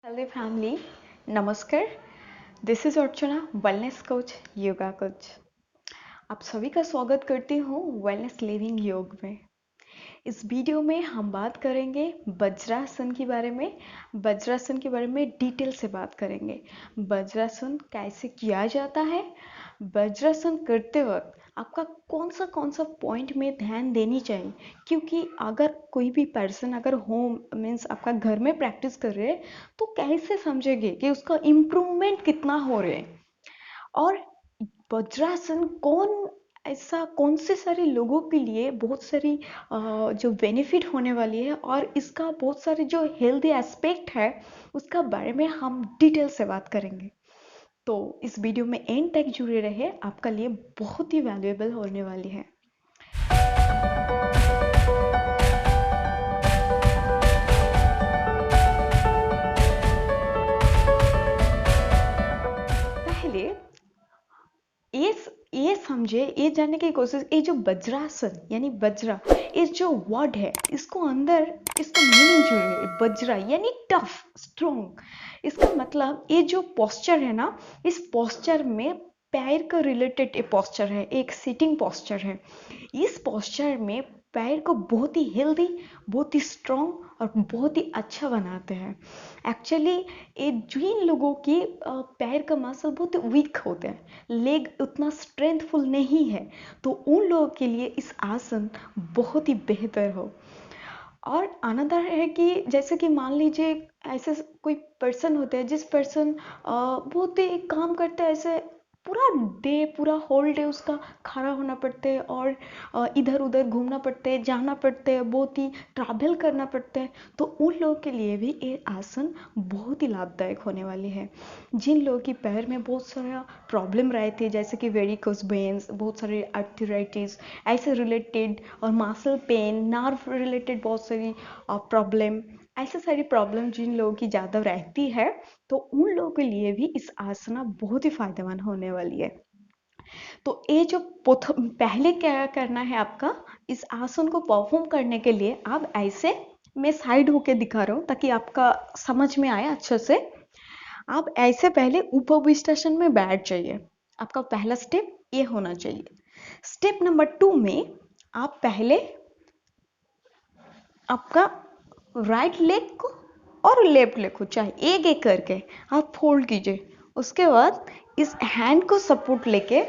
Healthy family, नमस्कार। This is Archana, wellness coach, yoga coach. आप सभी का स्वागत करती हूँ वेलनेस लिविंग योग में। इस वीडियो में हम बात करेंगे वज्रासन के बारे में। वज्रासन के बारे में डिटेल से बात करेंगे। वज्रासन कैसे किया जाता है, वज्रासन करते वक्त आपका कौन सा पॉइंट में ध्यान देनी चाहिए, क्योंकि अगर कोई भी पर्सन अगर होम मीन्स आपका घर में प्रैक्टिस कर रहे हैं तो कैसे समझेंगे कि उसका इम्प्रूवमेंट कितना हो रहा है। और वज्रासन कौन से सारे लोगों के लिए बहुत सारी जो बेनिफिट होने वाली है और इसका बहुत सारे जो हेल्दी एस्पेक्ट है उसका बारे में हम डिटेल से बात करेंगे। तो इस वीडियो में एंड तक जुड़े रहे, आपका लिए बहुत ही वैल्यूएबल होने वाली है। पहले ये ये समझे, ये जानने की कोशिश, ये जो वज्रासन यानी वज्रा, ये जो वर्ड है इसको अंदर इसका मीनिंग जो है वज्रा यानी टफ स्ट्रॉन्ग। इसका मतलब ये जो पोस्चर है ना, इस पोस्चर में पैर का रिलेटेड एक पोस्चर है, एक सिटिंग पोस्चर है। इस पोस्चर में पैर को बहुत ही हेल्दी, बहुत ही स्ट्रॉन्ग और बहुत ही अच्छा बनाते हैं। एक्चुअली ये जिन लोगों की पैर का मसल बहुत वीक होते हैं, लेग उतना स्ट्रेंथफुल नहीं है, तो उन लोगों के लिए इस आसन बहुत ही बेहतर हो। और अनदर है कि जैसे कि मान लीजिए ऐसे कोई पर्सन होते हैं जिस पर्सन बहुत ही काम करता है, ऐसे पूरा डे पूरा होल डे उसका खड़ा होना पड़ता है और इधर उधर घूमना पड़ता है, जाना पड़ता है, बहुत ही ट्रैवल करना पड़ता है, तो उन लोगों के लिए भी ये आसन बहुत ही लाभदायक होने वाली है। जिन लोगों की पैर में बहुत सारा प्रॉब्लम रहती है, जैसे कि वेरिकोस वेन्स, बहुत सारे आर्थराइटिस ऐसे रिलेटेड, और मसल पेन, नर्व रिलेटेड बहुत सारी प्रॉब्लम, ऐसे सारी प्रॉब्लम जिन लोगों की ज़्यादा रहती है, तो उन लोगों के लिए भी इस आसना बहुत ही फायदेमंद होने वाली है। तो ये जो पहले क्या करना है आपका, इस आसन को परफॉर्म करने के लिए आप ऐसे, मैं साइड होके दिखा रहा हूँ ताकि आपका समझ में आए अच्छे से। आप ऐसे पहले उपविष्टासन में बैठ जाइए। आपका पहला स्टेप ये होना चाहिए। स्टेप नंबर 2 में आप पहले आपका राइट लेग को और लेफ्ट लेग को चाहे एक एक करके आप फोल्ड कीजिए। उसके बाद इस हैंड को सपोर्ट लेके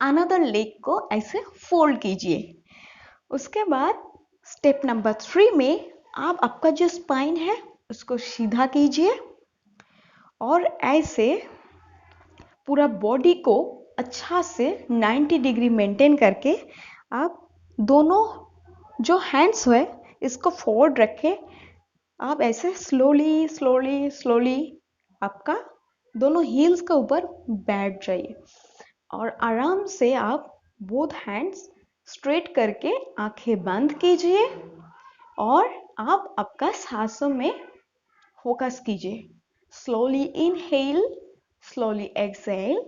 अनदर लेग को ऐसे फोल्ड कीजिए। उसके बाद स्टेप नंबर 3 में आप आपका जो स्पाइन है उसको सीधा कीजिए और ऐसे पूरा बॉडी को अच्छा से 90 डिग्री मेंटेन करके आप दोनों जो हैंड्स है इसको फॉरवर्ड रखें। आप ऐसे स्लोली स्लोली स्लोली आपका दोनों हील्स के ऊपर बैठ जाइए और आराम से आप बोथ हैंड्स स्ट्रेट करके आंखें बंद कीजिए और आप आपका सांसों में फोकस कीजिए। Slowly inhale, slowly exhale,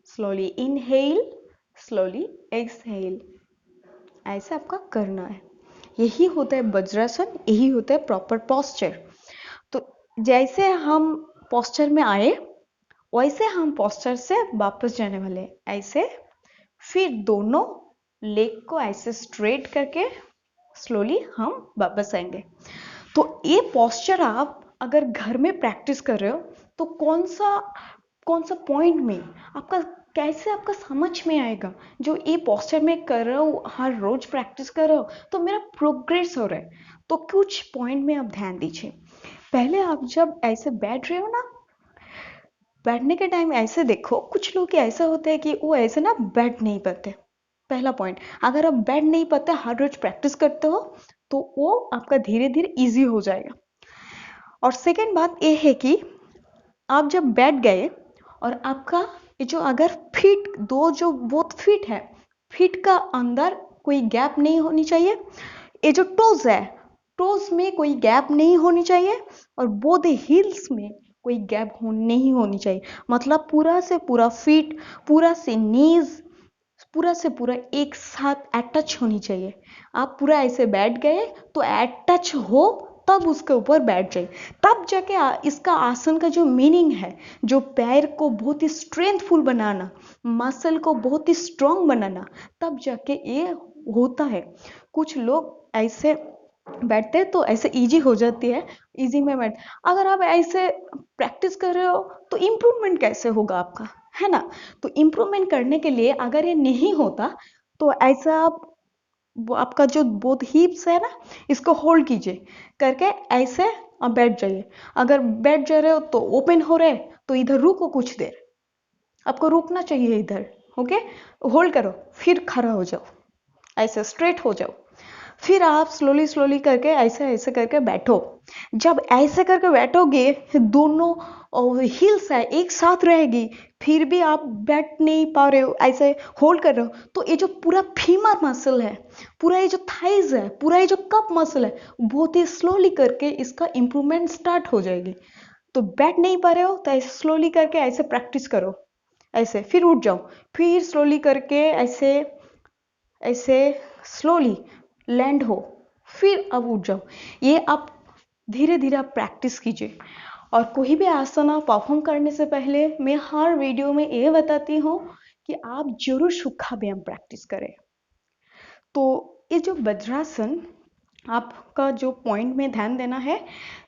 slowly inhale, slowly exhale। ऐसा आपका करना है। यही होता है वज्रासन, यही होता है प्रॉपर पोस्चर। तो जैसे हम पोस्चर में आए वैसे हम पोस्चर से वापस जाने वाले हैं। ऐसे फिर दोनों लेग को ऐसे स्ट्रेट करके स्लोली हम वापस आएंगे। तो ये पोस्चर आप अगर घर में प्रैक्टिस कर रहे हो तो कौन सा पॉइंट में आपका कैसे आपका समझ में आएगा, जो ये पोस्चर में कर रहा हूँ, हर रोज प्रैक्टिस कर रहा हूँ तो मेरा प्रोग्रेस हो रहा है। तो कुछ पॉइंट में आप ध्यान दीजिए। पहले आप जब ऐसे बैठ रहे हो ना, बैठने के टाइम ऐसे देखो, कुछ लोग ऐसा होता है कि वो ऐसे ना बैठ नहीं पाते। पहला पॉइंट, अगर आप बैठ नहीं पाते, हर रोज प्रैक्टिस करते हो तो वो आपका धीरे धीरे इजी हो जाएगा। और सेकेंड बात ये है कि आप जब बैठ गए और आपका ये जो अगर फीट दो जो बोथ फीट है, फीट का अंदर कोई गैप नहीं होनी चाहिए। ये जो टोज है, टोज में कोई गैप नहीं होनी चाहिए और बोथ हील्स में कोई गैप नहीं होनी चाहिए। मतलब पूरा से पूरा फीट, पूरा से नीज, पूरा से पूरा एक साथ अटैच होनी चाहिए। आप पूरा ऐसे बैठ गए तो अटैच हो तब उसके ऊपर बैठ जाइए। तब जाके इसका आसन का जो मीनिंग है, जो पैर को बहुत ही स्ट्रेंथफुल बनाना, मसल को बहुत ही स्ट्रांग बनाना, तब जाके ये होता है। कुछ लोग ऐसे बैठते हैं तो ऐसे इजी हो जाती है, इजी में बैठ। अगर आप ऐसे प्रैक्टिस कर रहे हो तो इम्प्रूवमेंट कैसे होगा आपका, है ना। तो इम्प्रूवमेंट करने के लिए अगर ये नहीं होता तो ऐसा आप आपका जो बोथ हिप्स है ना, इसको होल्ड कीजिए करके ऐसे आप बैठ जाइए। अगर बैठ जा रहे हो तो ओपन हो रहे तो इधर रुको कुछ देर, आपको रुकना चाहिए इधर। ओके, होल्ड करो, फिर खड़ा हो जाओ, ऐसे स्ट्रेट हो जाओ। फिर आप स्लोली स्लोली करके ऐसे ऐसे करके बैठो। जब ऐसे करके बैठोगे, दोनों हिल्स है एक साथ रहेगी, फिर भी आप बैठ नहीं पा रहे हो, ऐसे होल्ड कर रहे हो, तो ये जो पूरा फीमर मसल है, पूरा ये जो थाइज है, पूरा ये जो कप मसल है, बहुत ही स्लोली करके इसका इंप्रूवमेंट स्टार्ट हो जाएगी। तो बैठ नहीं पा रहे हो तो ऐसे स्लोली करके ऐसे प्रैक्टिस करो, ऐसे फिर उठ जाओ, फिर स्लोली करके ऐसे ऐसे स्लोली लैंड हो, फिर अब उठ जाओ। ये आप धीरे धीरे आप प्रैक्टिस कीजिए। और कोई भी आसन आप परफॉर्म करने से पहले मैं हर वीडियो में ये बताती हूँ कि आप जरूर सूखा व्यायाम प्रैक्टिस करें। तो ये जो वज्रासन, आपका जो पॉइंट में ध्यान देना है,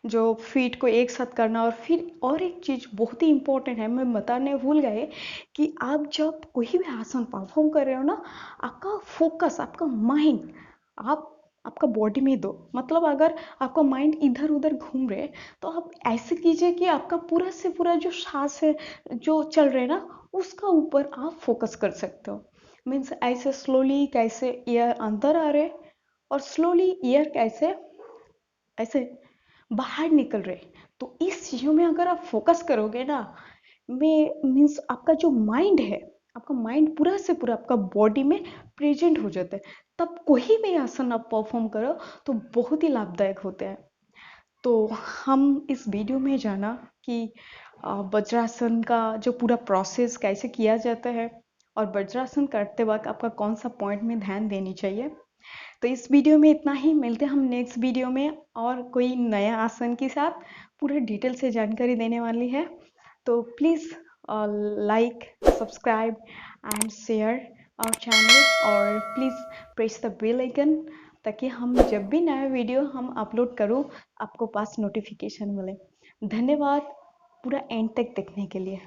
जो फीट को एक साथ करना। और फिर और एक चीज़ बहुत ही इंपॉर्टेंट है, मैं बताने भूल गए, कि आप जब कोई भी आसन परफॉर्म कर रहे हो ना, आपका फोकस, आपका माइंड आप आपका बॉडी में दो। मतलब अगर आपका माइंड इधर उधर घूम रहे तो आप ऐसे कीजिए कि आपका पूरा से पूरा जो सांस है जो चल रहे ना, उसका ऊपर आप फोकस कर सकते हो। मीन्स ऐसे स्लोली कैसे एयर अंदर आ रहे और स्लोली एयर कैसे ऐसे बाहर निकल रहे। तो इस चीज़ों में अगर आप फोकस करोगे ना, में मीन्स आपका जो माइंड है, आपका माइंड पूरा से पूरा आपका बॉडी में प्रेजेंट हो जाता है। तब कोई भी आसन आप परफॉर्म करो तो बहुत ही लाभदायक होते हैं। तो हम इस वीडियो में जाना कि वज्रासन का जो पूरा प्रोसेस कैसे किया जाता है, और वज्रासन करते वक्त आपका कौन सा पॉइंट में ध्यान देनी चाहिए। तो इस वीडियो में इतना ही, मिलते हैं हम नेक्स्ट वीडियो में और कोई नया आसन के साथ, पूरे डिटेल से जानकारी देने वाली है। तो please like, subscribe and share our channel, और please press the bell icon, ताकि हम जब भी नया वीडियो हम अपलोड करूँ आपको पास नोटिफिकेशन मिले। धन्यवाद पूरा एंड तक देखने के लिए।